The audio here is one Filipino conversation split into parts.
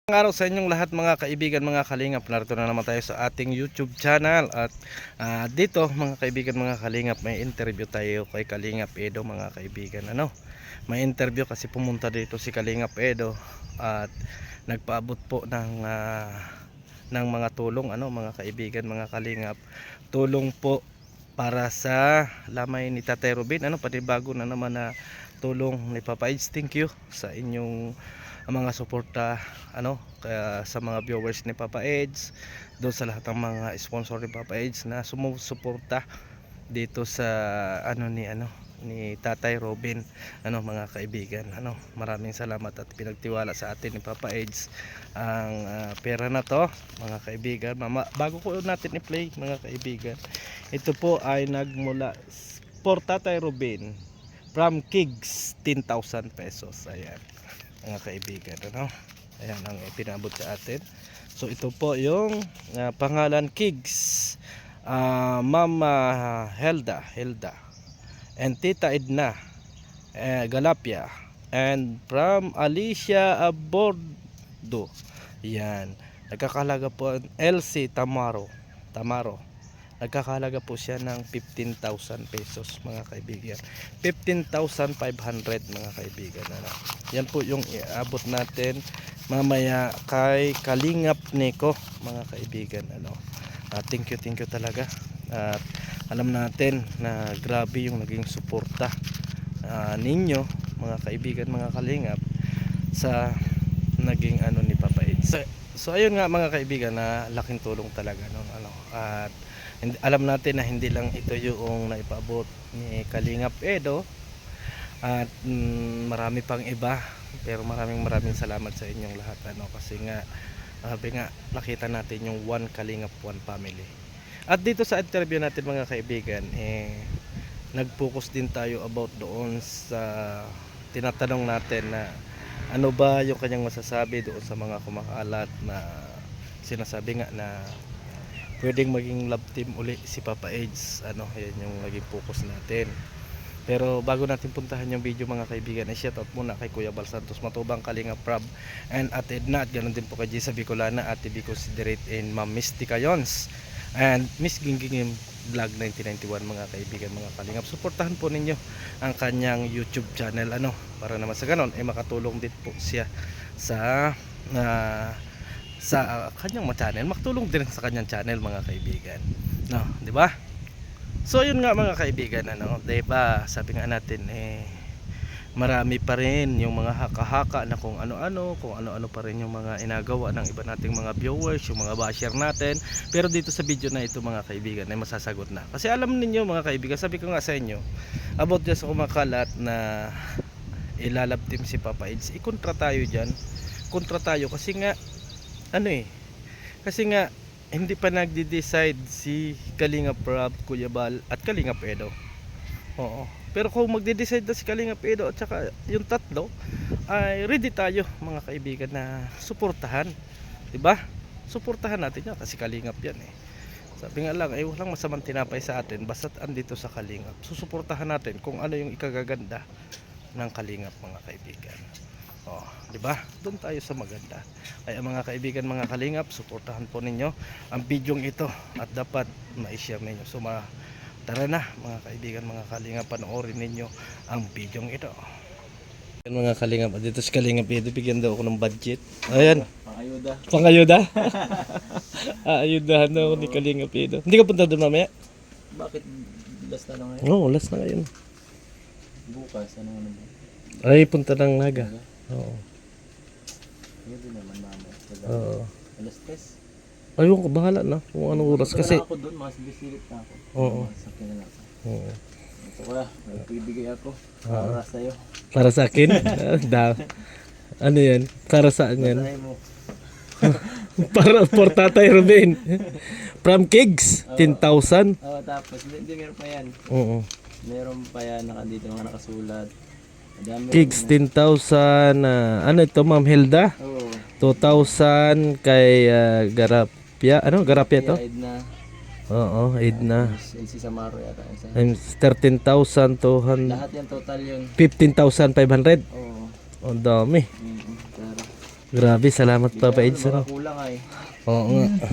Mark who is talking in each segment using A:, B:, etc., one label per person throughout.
A: Araw sa inyong lahat mga kaibigan, mga kalingap. Narito na naman tayo sa ating YouTube channel. At dito mga kaibigan, mga kalingap, may interview tayo kay Kalingap Edo mga kaibigan. May interview kasi pumunta dito si Kalingap Edo at nagpaabot po ng mga tulong, mga kaibigan, mga kalingap. Tulong po para sa lamay ni Tatay Robin. Panibago na naman na tulong ni Papa Eds. Thank you sa inyong mga suporta kaya sa mga viewers ni Papa Eds, doon sa lahat ng mga sponsor ni Papa Eds na sumusuporta dito sa ni Tatay Robin. Mga kaibigan, maraming salamat at pinagtiwala sa atin ni Papa Eds ang pera na to mga kaibigan. Bago ko natin i-play mga kaibigan, ito po ay nagmula for Tatay Robin from Kigs 10,000 pesos. Ayan mga kaibigan, ayan ang ipinabot sa atin. So ito po yung pangalan Kigs, Mama Helda and Tita Edna Galapia, and from Alicia Abordo. Yan, nagkakalaga po LC Tamaro, nagkakalaga po siya ng 15,000 pesos mga kaibigan, 15,500 mga kaibigan. Yan po yung iabot natin mamaya kay Kalingap Nico mga kaibigan. Thank you talaga. At alam natin na grabe yung naging suporta ninyo mga kaibigan, mga kalingap, sa naging ni Papa Eds. So ayun nga mga kaibigan, na laking tulong talaga at alam natin na hindi lang ito yung naipaabot ni Kalingap Edo at marami pang iba, pero maraming salamat sa inyong lahat kasi nga nakita natin yung one Kalingap, one family. At dito sa interview natin mga kaibigan, nag-focus din tayo about doon sa tinatanong natin na ano ba yung kanyang masasabi doon sa mga kumakalat na sinasabi nga na pwedeng maging love team uli si Papa Eds. Yan yung naging focus natin. Pero bago natin puntahan yung video mga kaibigan, ay shoutout muna kay Kuya Bal Santos Matubang, Kalingap Prab, and Ate Edna, at ganoon din po kay Jisa Bicolana, Ate Bico Siderate, and Ma'am Mystica Yons, and Miss Gingging Vlog 1991 mga kaibigan, mga kalingap. Suportahan po ninyo ang kanyang YouTube channel para naman sa ganon ay makatulong din po siya sa kanyang channel, makatulong din sa kanyang channel mga kaibigan, di ba? So yun nga mga kaibigan, di ba sabi nga natin marami pa rin yung mga haka-haka na kung ano-ano pa rin yung mga inagawa ng iba nating mga viewers, yung mga basher natin. Pero dito sa video na ito mga kaibigan ay masasagot na, kasi alam ninyo mga kaibigan, sabi ko nga sa inyo about dyan sa kumakalat na ilalab team si Papa Eds, ikontra tayo dyan, kontra tayo kasi nga hindi pa nagde-decide si Kalingap Prab, Kuya Bal at Kalingap Edo. Pero kung magde-decide na si Kalingap Edo at saka yung tatlo, ay ready tayo mga kaibigan na suportahan, diba? Suportahan natin yan kasi Kalingap yan Sabi nga lang walang masamang tinapay sa atin basta't andito sa Kalingap. Susuportahan natin kung ano yung ikagaganda ng Kalingap mga kaibigan. Diba? Doon tayo sa maganda. Kaya mga kaibigan, mga kalingap, suportahan po ninyo ang bidyong ito at dapat ma-share ninyo. So tara na mga kaibigan, mga kalingap, panoorin ninyo ang bidyong ito. Mga kalingap, dito si Kalingap Edo, bigyan daw ako ng budget. Ayan, pangayuda. Ayudahan daw ako ni Kalingap Edo. Hindi ka punta doon mamaya?
B: Bakit last na lang ngayon?
A: Oo, last na ngayon.
B: Bukas, ano naman?
A: Ay, punta ng Naga. Oo.
B: Yun din naman mama.
A: Oo.
B: Alas 3.
A: Ayun ko, bahala na kung anong oras kasi.
B: Ako doon, mas bisilit na ako.
A: Oo.
B: Sakyan na lang ako.
A: Oo.
B: Ito kuya, nagbibigay ako para sa'yo.
A: Para sa akin? Ano yan? Para saan yan?
B: Basahin mo.
A: Para for Tatay Robin. From Kigs, 10,000.
B: Tapos, hindi meron pa yan.
A: Oo.
B: Meron pa yan, dito mga nakasulat.
A: Kigs, 10,000. Ano ito, Ma'am Hilda?
B: Oo.
A: 2,000 kay Garapia. Garapia to?
B: Edna.
A: Oo, Edna.
B: LC Samaro yata.
A: 13,200.
B: Lahat yan, total yun.
A: 15,500.
B: Oo.
A: Ang dami.
B: Pero
A: Grabe, salamat Papa Eds.
B: Baka
A: Ano?
B: kulang ay.
A: Oo nga.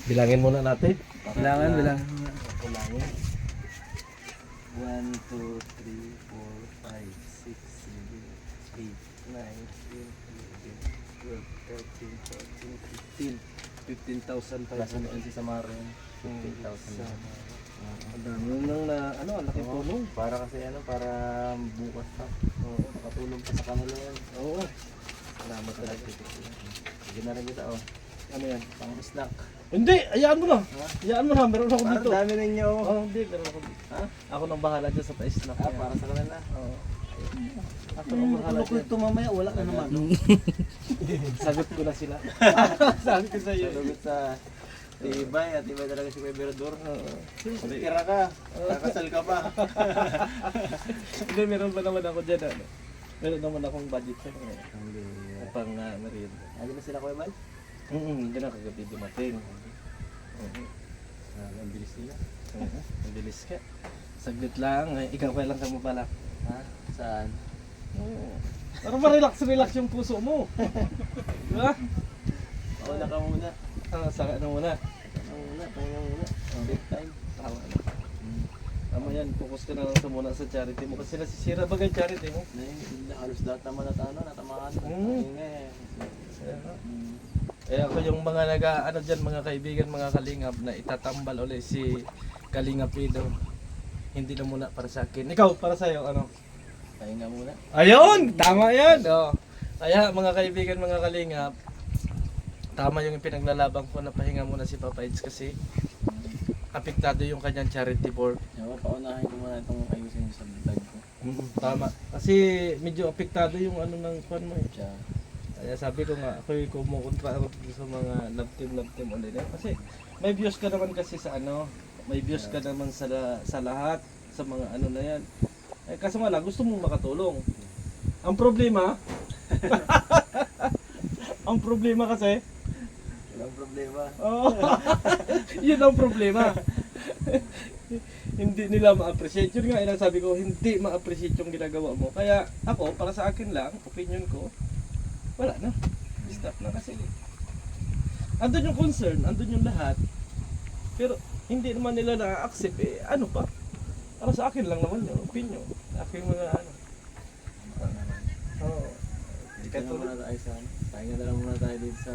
A: Bilangin muna natin.
B: Bilangan.
A: Bilangin. 1, 2, 3, 4, 5, 6, 7, 8, 9, 10, 11, 12, 13, 14, 15, 15,000
B: Plus ano yun si Samarin. 15,000.
A: Ang dami nang na, ano, ang laking tulong.
B: Para kasi ano, para bukas pa. Oo, makatulong pa sa kanila yan.
A: Oo.
B: Salamat talaga. Sige na rin kita oh.
A: Ano yan?
B: Pang snack.
A: Hindi, ayaan mo na. Ayaan mo na, meron ako
B: Para
A: dito.
B: dami ninyo.
A: Oh, hindi, meron ako dito.
B: Ha?
A: Ako nang bahala dyan sa pa-snack.
B: Ah, para sa kanila.
A: Oo. Ako nang bahala dyan.
B: ito mamaya, wala ka naman.
A: Sagot ko na sila. Sabi ko sa iyo.
B: Salugot sa tibay at tibay talaga si Kuya Berador. Tira ka, kakasal ka pa.
A: Hindi, meron ba naman ako dyan, ano? Meron naman akong budget sa kanya. Pang merienda.
B: Ano ba sila Kuya Bal?
A: Hindi na kagabi dumating.
B: Ang bilis nila.
A: Ang bilis ka. Saglit lang, ikaw kailan ka mo pala.
B: Ha? Saan?
A: Para ma-relax yung puso mo. Diba?
B: Una ka muna.
A: Saka ano muna.
B: Pahinga muna. Big time.
A: Tama na. Tama yan, focus ka na lang sa muna sa charity mo. Kasi nasisira ba yung charity mo?
B: Halos data mo natamaan. Pahinga eh.
A: Eh ako yung mga dyan, mga kaibigan, mga kalingap na itatambal ulit si Kalingap Pido. Hindi na muna para sa akin. Ikaw, para sa'yo, ano?
B: Pahinga muna.
A: Ayun! Tama yan! Oh. Kaya mga kaibigan, mga kalingap, tama yung pinaglalaban ko na pahinga muna si Papa Eds kasi apektado yung kanyang charity board.
B: Paunahin ko muna itong ayusin sa vlog ko.
A: Tama. Kasi medyo apektado yung ano ng kwan mo eh.
B: Siya.
A: Kaya sabi ko nga, ako'y kumukontra ako sa mga love team ulit. Kasi may views ka naman kasi sa ano, may views ka naman sa lahat, sa mga ano na yan. Eh, kaso nga lang, gusto mong makatulong. Ang problema, ang problema kasi,
B: Walang problema.
A: oh, yun ang problema. Hindi nila ma-appreciate. Yun nga, sabi ko, hindi ma-appreciate yung ginagawa mo. Kaya ako, para sa akin lang, opinion ko, wala na. Stop na kasi. Andun yung concern, andun yung lahat. Pero hindi naman nila na-accept eh. Ano pa? Para sa akin lang naman yung opinion. Aking mga ano. Oo.
B: Dito na muna tayo sa pahinga na lang muna tayo dito sa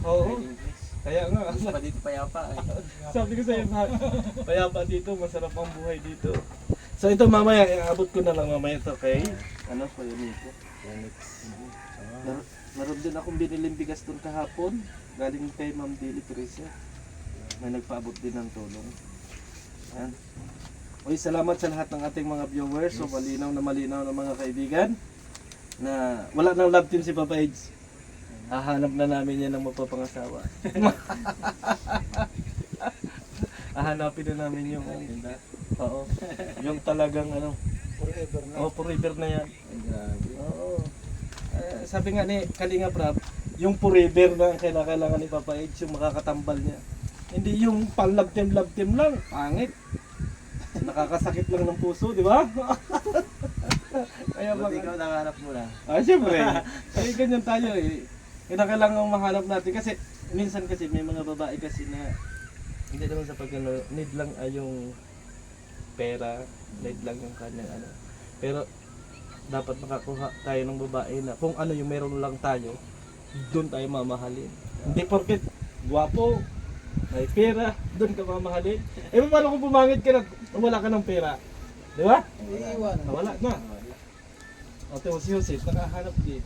A: Oo.
B: hiding place.
A: Kaya nga,
B: Gusto pa dito payapa eh.
A: sabi ko sa'yo, payapa dito, masarap ang buhay dito. So ito mamaya, iabot ko na lang mamaya ito kay, ano, Kuya Nico. Meron din akong biniling bigas doon kahapon, galing kay Ma'am Dili Teresa. May nagpaabot din ng tulong. Yan. Uy, salamat sa lahat ng ating mga viewers. So malinaw na mga kaibigan na wala nang love team si Papa Eds. Hahanap na namin yan ng mapapangasawa. Hahanapin na namin yung oo. Yung talagang ano, forever na. Oh, forever na yan.
B: Ay, grabe.
A: Oo. Sabi nga ni Kalinga Prab, yung forever na ang kailangan ni Papa Eds, yung makakatambal niya. Hindi yung pang-love team lang, pangit. Nakakasakit lang ng puso, di ba? Kaya
B: Ba't ikaw nakahanap mo na?
A: Siyempre. Kaya ganyan tayo eh. Kailangan mahanap natin kasi minsan kasi may mga babae kasi na hindi naman sa pagkano, need lang ay yung pera, need lang yung kanyang ano. Pero dapat makakuha tayo ng babae na kung ano yung meron lang tayo, doon tayo mamahalin. Hindi porket gwapo, may pera, doon ka mamahalin. Eh paano kung pumangit ka na wala ka ng pera? Di ba?
B: Iiwan.
A: Wala na. O, si Jose, nakahanap din.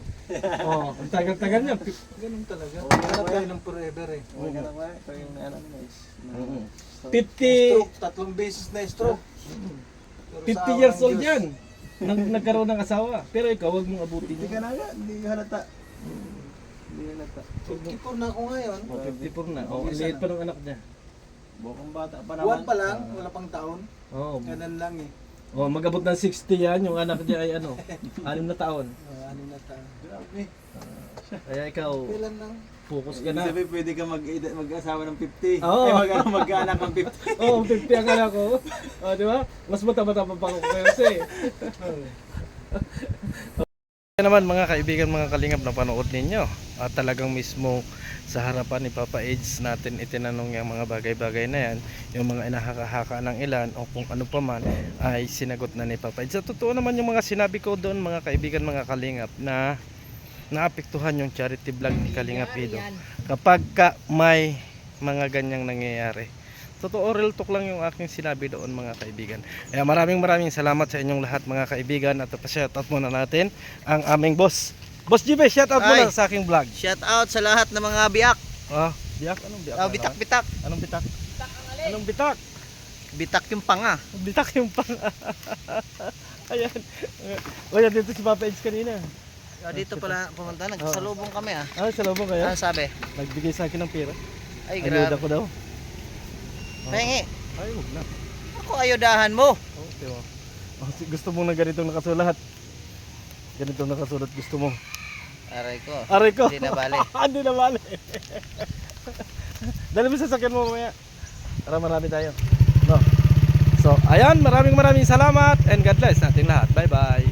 A: Oh, ang tagal-tagal niya.
C: Ganun talaga.
B: Oo,
C: Hanap
B: nga
C: tayo
B: ba?
C: ng forever eh.
B: Okay ka na ba? Ito yung ano mo is.
A: 50
C: Stroke, 3 beses na stroke. Pero sa
A: 50 years
C: awang
A: old
C: Diyos,
A: yan. Nagkaroon ng asawa. Pero ikaw, wag mong abutin
B: Hindi ka
A: yun.
B: na nga, hindi halata. Hindi halata.
C: 54 na ako ngayon.
A: Oh, 54 na. Oh, ang liit pa ng anak niya.
B: Bukang bata pa
C: Buwan
B: naman.
C: pa lang, wala pang taon.
A: Oh,
C: Ganun lang eh.
A: oh magabot ng 60 yan. Yung anak niya ay ano, 6 na taon.
C: Ano na taon.
B: Grabe.
A: Kaya ikaw,
C: Kailan lang?
A: focus ka
B: Ibig
A: na.
B: sabihin, pwede ka mag-asawa ng 50.
A: Oo.
B: Eh, mag-anak ng 50.
A: Oo, 50 ang anak ko. Oh, di ba? Mas mata-mata pa pa ako kasi. Yan naman mga kaibigan, mga kalingap na panood ninyo. At talagang mismo sa harapan ni Papa Eds natin itinanong yung mga bagay-bagay na yan. Yung mga inahaka-haka ng ilan o kung ano pa man ay sinagot na ni Papa Eds. Sa totoo naman yung mga sinabi ko doon mga kaibigan, mga kalingap, na naapektuhan yung charity vlog ni Kalingap Ido. Kapag ka may mga ganyang nangyayari. Totoo, real talk lang yung aking sinabi doon mga kaibigan. Kaya maraming salamat sa inyong lahat mga kaibigan. At pa-shoutout muna natin ang aming boss. Boss GB, shoutout muna
B: Ay.
A: sa aking vlog.
B: Shout out sa lahat ng mga biak.
A: Biak? Anong biak?
B: Bitak-bitak.
A: Anong bitak? Anong bitak?
B: Bitak yung panga.
A: Bitak yung pang... Ayan. Ayan, dito si Papa Eds kanina.
B: Dito pala pumunta, nagsalubong kami ah.
A: Sa loob kayo?
B: Ano sabi?
A: Nagbigay sa akin ng pera.
B: Ay
A: Ayuda
B: grabe.
A: ko daw.
B: Pahingi.
A: Ay, huwag na.
B: Ako ayudahan mo.
A: Okay, gusto mo na ganitong nakasulat. Ganitong nakasulat gusto mo.
B: Aray ko.
A: Aray ko.
B: Hindi na bale.
A: Hindi na bale. Dali mo sasakyan mo mamaya. Para marami tayo. No. So, ayan, maraming salamat and God bless natin lahat. Bye-bye.